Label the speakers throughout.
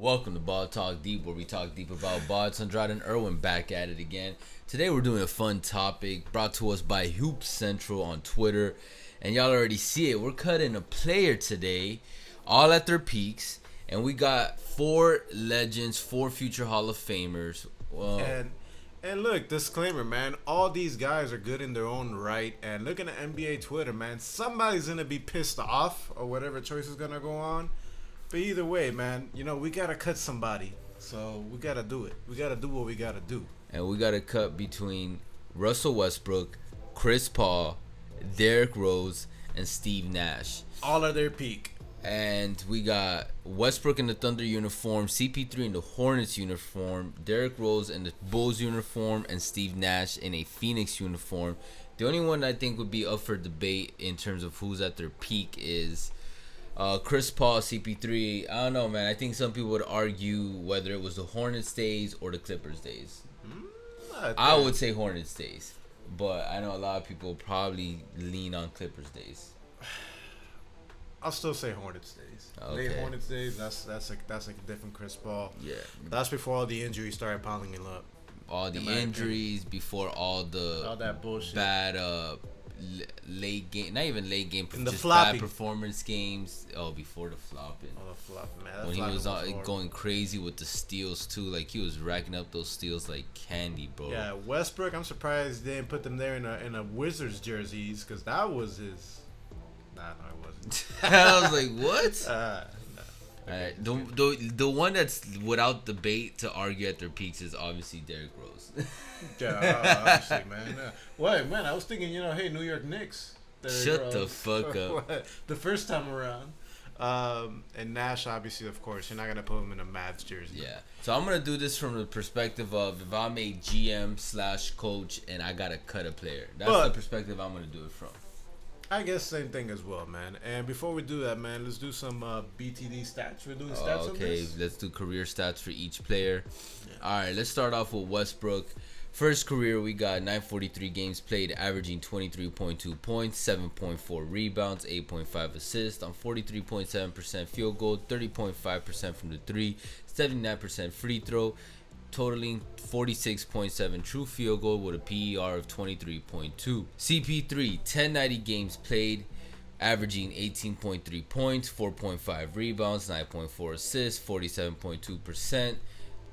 Speaker 1: Welcome to Ball Talk Deep, where we talk deep about ball. It's Andrade and Irwin back at it again. Today we're doing a fun topic brought to us by Hoop Central on Twitter. And y'all already see it. We're cutting a player today, all at their peaks. And we got 4 legends, 4 future Hall of Famers.
Speaker 2: And look, disclaimer, man. All these guys are good in their own right. And looking at NBA Twitter, man, somebody's going to be pissed off or whatever choice is going to go on. But either way, man, we got to cut somebody. So we got to do it. We got to do what we got to do.
Speaker 1: And we got to cut between Russell Westbrook, Chris Paul, Derrick Rose, and Steve Nash.
Speaker 2: All at their peak.
Speaker 1: And we got Westbrook in the Thunder uniform, CP3 in the Hornets uniform, Derrick Rose in the Bulls uniform, and Steve Nash in a Phoenix uniform. The only one I think would be up for debate in terms of who's at their peak is Chris Paul, CP3. I don't know, man. I think some people would argue whether it was the Hornets days or the Clippers days. I would say Hornets days, but I know a lot of people probably lean on Clippers days.
Speaker 2: I'll still say Hornets days.
Speaker 1: Okay.
Speaker 2: Late Hornets days. That's a different Chris Paul.
Speaker 1: Yeah.
Speaker 2: That's before all the injuries started piling him up.
Speaker 1: All the injuries, before all
Speaker 2: that bullshit.
Speaker 1: Bad late game, not even late game,
Speaker 2: and
Speaker 1: just
Speaker 2: bad
Speaker 1: performance games. Oh, before the flopping.
Speaker 2: Oh, the flop, man.
Speaker 1: When he was going crazy with the steals too, like he was racking up those steals like candy, bro.
Speaker 2: Yeah, Westbrook. I'm surprised they didn't put them there in a Wizards jerseys because that was his. Nah, no, it wasn't.
Speaker 1: I was like, what?
Speaker 2: No.
Speaker 1: Alright, the one that's without debate to argue at their peaks is obviously Derrick Rose.
Speaker 2: Yeah, obviously, man. Wait, man, I was thinking, hey, New York Knicks.
Speaker 1: Shut the fuck up.
Speaker 2: The first time around. And Nash, obviously, of course, you're not gonna put him in a Mavs jersey.
Speaker 1: Yeah. So I'm gonna do this from the perspective of if I'm a GM/coach and I gotta cut a player. That's the perspective I'm gonna do it from.
Speaker 2: I guess same thing as well, man. And before we do that, man, let's do some BTD stats. We're doing stats on this?
Speaker 1: Okay, let's do career stats for each player.
Speaker 2: Yeah.
Speaker 1: All right, let's start off with Westbrook. First career, we got 943 games played, averaging 23.2 points, 7.4 rebounds, 8.5 assists on 43.7% field goal, 30.5% from the 3, 79% free throw, totaling 46.7 true field goal with a PER of 23.2. CP3, 1090 games played, averaging 18.3 points, 4.5 rebounds, 9.4 assists, 47.2%,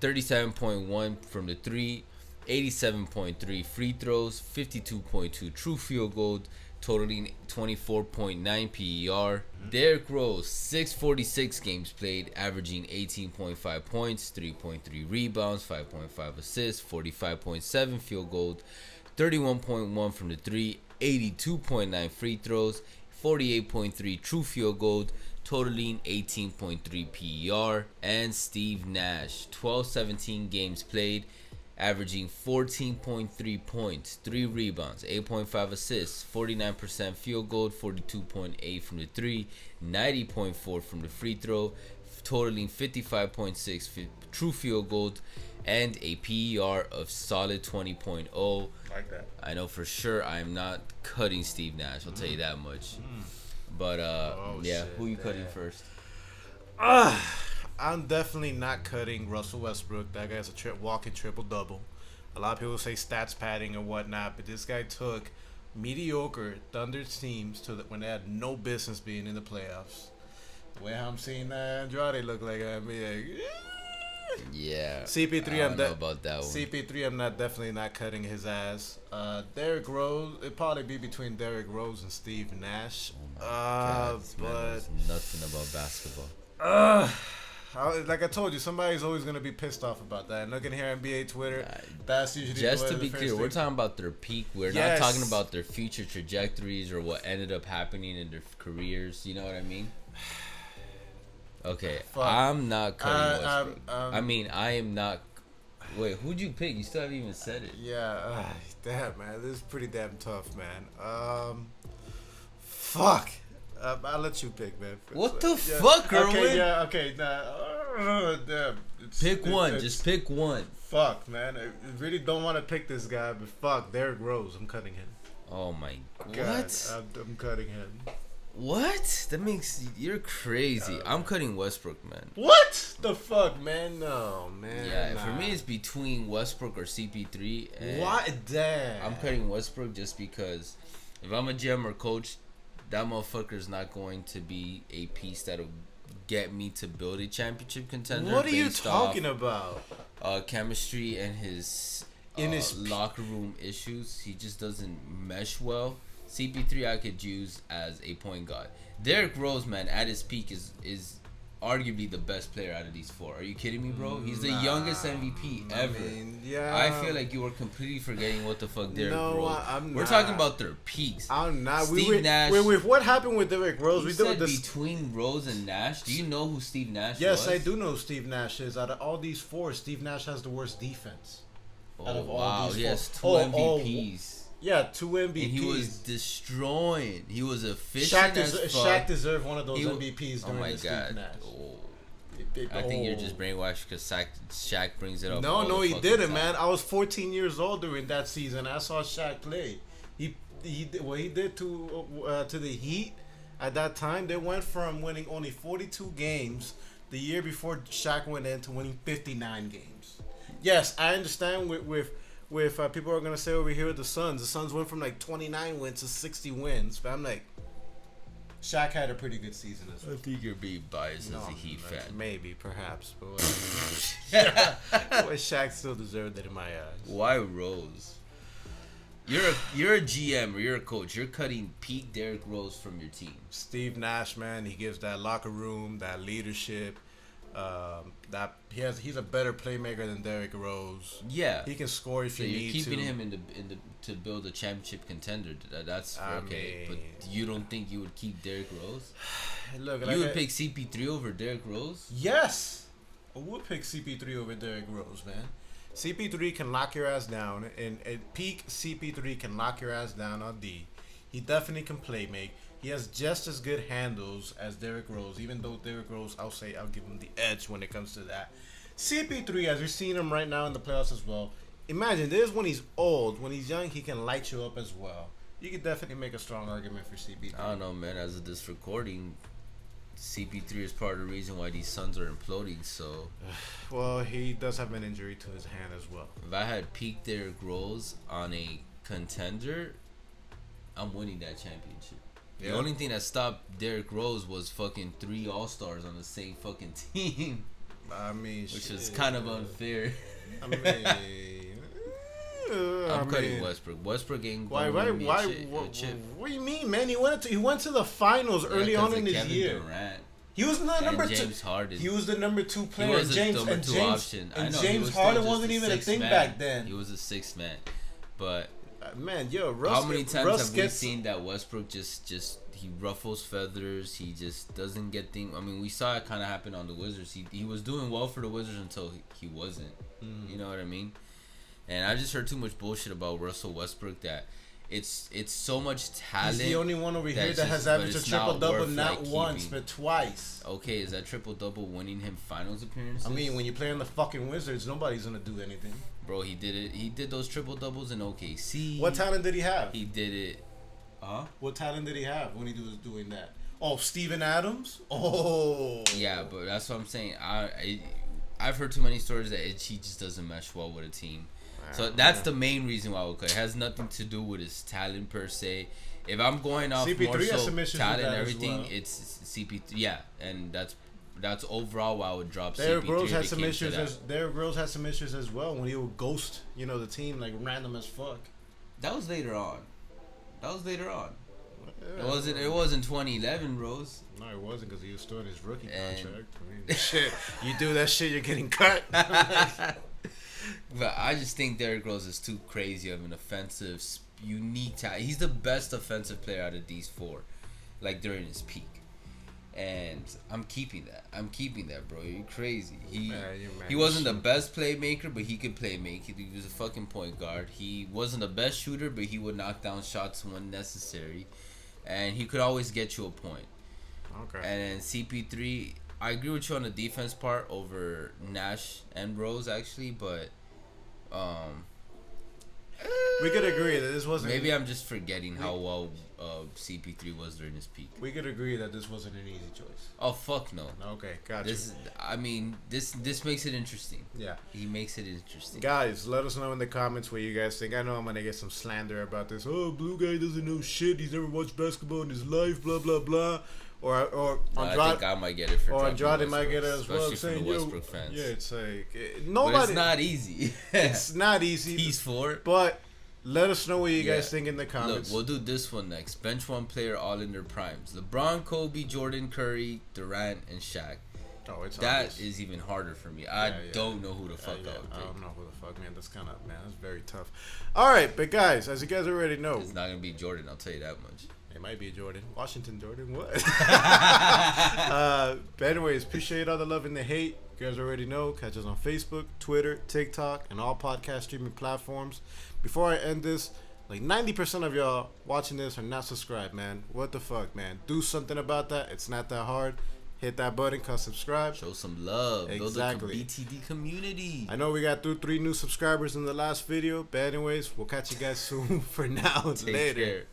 Speaker 1: 37.1 from the 3, 87.3 free throws, 52.2 true field goal, totaling 24.9 PER. Derrick Rose, 646 games played, averaging 18.5 points, 3.3 rebounds, 5.5 assists, 45.7 field goal, 31.1 from the 3, 82.9 free throws, 48.3 true field goal, totaling 18.3 PER. And Steve Nash, 1217 games played, averaging 14.3 points, 3 rebounds, 8.5 assists, 49% field goal, 42.8 from the 3, 90.4 from the free throw, totaling 55.6 true field goal, and a PER of solid 20.0.
Speaker 2: Like that.
Speaker 1: I know for sure I am not cutting Steve Nash, I'll tell you that much. But yeah,
Speaker 2: shit,
Speaker 1: who you cutting first?
Speaker 2: I'm definitely not cutting Russell Westbrook. That guy's a walking triple-double. A lot of people say stats padding and whatnot, but this guy took mediocre Thunder teams to when they had no business being in the playoffs. The way I'm seeing Andrade look like,
Speaker 1: Yeah.
Speaker 2: CP3,
Speaker 1: I don't know about that one.
Speaker 2: CP3, I'm definitely not cutting his ass. Derrick Rose, it'd probably be between Derrick Rose and Steve Nash.
Speaker 1: Oh my God, this man
Speaker 2: but
Speaker 1: knows nothing about basketball.
Speaker 2: like I told you, somebody's always gonna be pissed off about that. And looking here at NBA Twitter, that's usually
Speaker 1: just to be clear. We're talking about their peak. We're not talking about their future trajectories or what ended up happening in their careers. You know what I mean? Okay, I'm not cutting Westbrook. I am not. Wait, who'd you pick? You still haven't even said it.
Speaker 2: Yeah, damn, man, this is pretty damn tough, man. Fuck. I'll let you pick, man.
Speaker 1: What the fuck, Erwin?
Speaker 2: Okay, damn.
Speaker 1: Pick one. Just pick one.
Speaker 2: Fuck, man. I really don't want to pick this guy, but fuck, Derrick Rose. I'm cutting him.
Speaker 1: Oh my God.
Speaker 2: What? I'm cutting him.
Speaker 1: What? That makes you're crazy. I'm cutting Westbrook, man.
Speaker 2: What the fuck, man? No, man.
Speaker 1: Yeah,
Speaker 2: nah.
Speaker 1: for me it's between Westbrook or CP3. And
Speaker 2: What? Damn.
Speaker 1: I'm cutting Westbrook just because if I'm a GM or coach, that motherfucker's not going to be a piece that'll get me to build a championship contender.
Speaker 2: What are you talking about?
Speaker 1: Chemistry and his locker room issues. He just doesn't mesh well. CP3 I could use as a point guard. Derrick Rose, man, at his peak is arguably the best player out of these four. Are you kidding me, bro? He's the youngest MVP ever.
Speaker 2: Yeah.
Speaker 1: I feel like you were completely forgetting what the fuck Derrick Rose.
Speaker 2: I'm
Speaker 1: We're
Speaker 2: not.
Speaker 1: talking about their peaks.
Speaker 2: I'm not.
Speaker 1: Steve Nash.
Speaker 2: With what happened with Derrick Rose,
Speaker 1: You
Speaker 2: we
Speaker 1: said
Speaker 2: did this.
Speaker 1: between Rose and Nash. Do you know who Steve Nash
Speaker 2: Yes,
Speaker 1: was?
Speaker 2: I do know who Steve Nash is. Out of all these four, Steve Nash has the worst defense.
Speaker 1: Oh,
Speaker 2: out of all
Speaker 1: wow.
Speaker 2: these
Speaker 1: He
Speaker 2: four.
Speaker 1: has two MVPs.
Speaker 2: Yeah, 2 MVPs.
Speaker 1: And he was destroying. He was efficient as fuck.
Speaker 2: Shaq deserved one of those
Speaker 1: He
Speaker 2: MVPs
Speaker 1: Oh
Speaker 2: during
Speaker 1: my
Speaker 2: the Steve
Speaker 1: god.
Speaker 2: Nash.
Speaker 1: Oh. I think you're just brainwashed because Shaq brings it up.
Speaker 2: No, he didn't, man. I was 14 years old during that season. I saw Shaq play. He what he did to the Heat at that time. They went from winning only 42 games the year before Shaq went in to winning 59 games. Yes, I understand with people are gonna say over here with the Suns went from like 29 wins to 60 wins, but I'm like, Shaq had a pretty good season as well.
Speaker 1: I think you're being biased as a Heat fan.
Speaker 2: Maybe, perhaps, but Shaq still deserved it in my eyes.
Speaker 1: Why Rose? You're a GM or you're a coach. You're cutting peak Derrick Rose from your team.
Speaker 2: Steve Nash, man, he gives that locker room, that leadership. That he's a better playmaker than Derrick Rose.
Speaker 1: Yeah,
Speaker 2: he can score if
Speaker 1: so
Speaker 2: you
Speaker 1: you're
Speaker 2: need
Speaker 1: keeping
Speaker 2: to.
Speaker 1: him in the to build a championship contender. That's okay.
Speaker 2: mean,
Speaker 1: But you don't think you would keep Derrick Rose?
Speaker 2: Look,
Speaker 1: You would pick CP3 over Derrick Rose?
Speaker 2: Yes, I would pick CP3 over Derrick Rose, man. CP3 can lock your ass down, and at peak CP3 can lock your ass down on D. He definitely can play make. He has just as good handles as Derrick Rose, even though Derrick Rose, I'll give him the edge when it comes to that. CP3, as we're seeing him right now in the playoffs as well, imagine this when he's old. When he's young, he can light you up as well. You could definitely make a strong argument for CP3.
Speaker 1: I don't know, man. As of this recording, CP3 is part of the reason why these Suns are imploding. So,
Speaker 2: well, he does have an injury to his hand as well.
Speaker 1: if I had peaked Derrick Rose on a contender, I'm winning that championship.
Speaker 2: Yeah.
Speaker 1: The only thing that stopped Derrick Rose was fucking 3 All-Stars on the same fucking team.
Speaker 2: I mean,
Speaker 1: which is kind of unfair.
Speaker 2: I mean,
Speaker 1: I'm cutting Westbrook. Westbrook ain't going
Speaker 2: why?
Speaker 1: a chip.
Speaker 2: What do you mean, man? He went to the finals early on in his
Speaker 1: Kevin
Speaker 2: year.
Speaker 1: Durant.
Speaker 2: He was the number
Speaker 1: James
Speaker 2: 2.
Speaker 1: Harden.
Speaker 2: He was the number 2 player.
Speaker 1: He was
Speaker 2: James
Speaker 1: the number 2 option.
Speaker 2: And
Speaker 1: I know,
Speaker 2: James
Speaker 1: still
Speaker 2: Harden
Speaker 1: just
Speaker 2: wasn't
Speaker 1: a
Speaker 2: even a
Speaker 1: sixth
Speaker 2: thing
Speaker 1: man.
Speaker 2: back then.
Speaker 1: He was a 6th man. But
Speaker 2: man, yo, Russ,
Speaker 1: how many times
Speaker 2: Russ
Speaker 1: have we seen that Westbrook just he ruffles feathers? He just doesn't get things. I mean, we saw it kind of happen on the Wizards. He was doing well for the Wizards until he wasn't. You know what I mean? And I just heard too much bullshit about Russell Westbrook that it's so much talent.
Speaker 2: He's the only one over here that has averaged a triple-double not once but twice.
Speaker 1: Okay, is that triple-double winning him finals appearances?
Speaker 2: I mean, when you play on the fucking Wizards, nobody's gonna do anything.
Speaker 1: Bro, he did it. He did those triple-doubles in OKC.
Speaker 2: What talent did he have?
Speaker 1: He did it.
Speaker 2: What talent did he have when he was doing that? Oh, Steven Adams? Oh.
Speaker 1: Yeah, but that's what I'm saying. I've heard too many stories that he just doesn't mesh well with a team. So that's the main reason why I would cut. It has nothing to do with his talent per se. If I'm going off
Speaker 2: CP3
Speaker 1: more so talent and
Speaker 2: as
Speaker 1: everything,
Speaker 2: well.
Speaker 1: it's CP3. Yeah, and that's overall why I would drop
Speaker 2: Derrick
Speaker 1: CP3.
Speaker 2: Rose had some issues. Derrick Rose had some issues as well when he would ghost, the team like random as fuck.
Speaker 1: That was later on.
Speaker 2: Yeah,
Speaker 1: It wasn't 2011, Rose.
Speaker 2: No, it wasn't because he was still in his rookie contract. I mean, shit, you do that shit, you're getting cut.
Speaker 1: But I just think Derrick Rose is too crazy of an offensive, unique talent. He's the best offensive player out of these four, like during his peak. And I'm keeping that, bro. You're crazy. He wasn't the best playmaker, but he could play make. He was a fucking point guard. He wasn't the best shooter, but he would knock down shots when necessary. And he could always get you a point.
Speaker 2: Okay.
Speaker 1: And then CP3, I agree with you on the defense part over Nash and Rose, actually, but
Speaker 2: We could agree that this wasn't.
Speaker 1: Maybe I'm just forgetting how well CP3 was during his peak.
Speaker 2: We could agree that this wasn't an easy choice.
Speaker 1: Oh fuck no.
Speaker 2: Okay, gotcha.
Speaker 1: This makes it interesting.
Speaker 2: Yeah.
Speaker 1: He makes it interesting.
Speaker 2: Guys, let us know in the comments what you guys think. I know I'm gonna get some slander about this. Oh, blue guy doesn't know shit. He's never watched basketball in his life. Blah blah blah. Or Andrade,
Speaker 1: I think I might get it for.
Speaker 2: Or Andrade might get it as well.
Speaker 1: Especially
Speaker 2: Saying,
Speaker 1: from the Westbrook fans.
Speaker 2: Yeah, it's like nobody.
Speaker 1: But it's not easy.
Speaker 2: It's not easy.
Speaker 1: He's for.
Speaker 2: But let us know what you guys think in the comments.
Speaker 1: Look, we'll do this one next. Bench one player all in their primes: LeBron, Kobe, Jordan, Curry, Durant, and Shaq.
Speaker 2: Oh, it's
Speaker 1: that
Speaker 2: obvious.
Speaker 1: is even harder for me. I don't know who the fuck I would pick.
Speaker 2: I don't know who the fuck, man. That's very tough. All right, but guys, as you guys already know,
Speaker 1: it's not gonna be Jordan. I'll tell you that much.
Speaker 2: It might be Jordan. Washington Jordan. What? But anyways, appreciate all the love and the hate. You guys already know. Catch us on Facebook, Twitter, TikTok, and all podcast streaming platforms. Before I end this, like 90% of y'all watching this are not subscribed, man. What the fuck, man? Do something about that. It's not that hard. Hit that button, subscribe.
Speaker 1: Show some love.
Speaker 2: Exactly.
Speaker 1: Build a BTD community.
Speaker 2: I know we got 3 new subscribers in the last video. But anyways, we'll catch you guys soon. For now,
Speaker 1: Take
Speaker 2: later.
Speaker 1: care.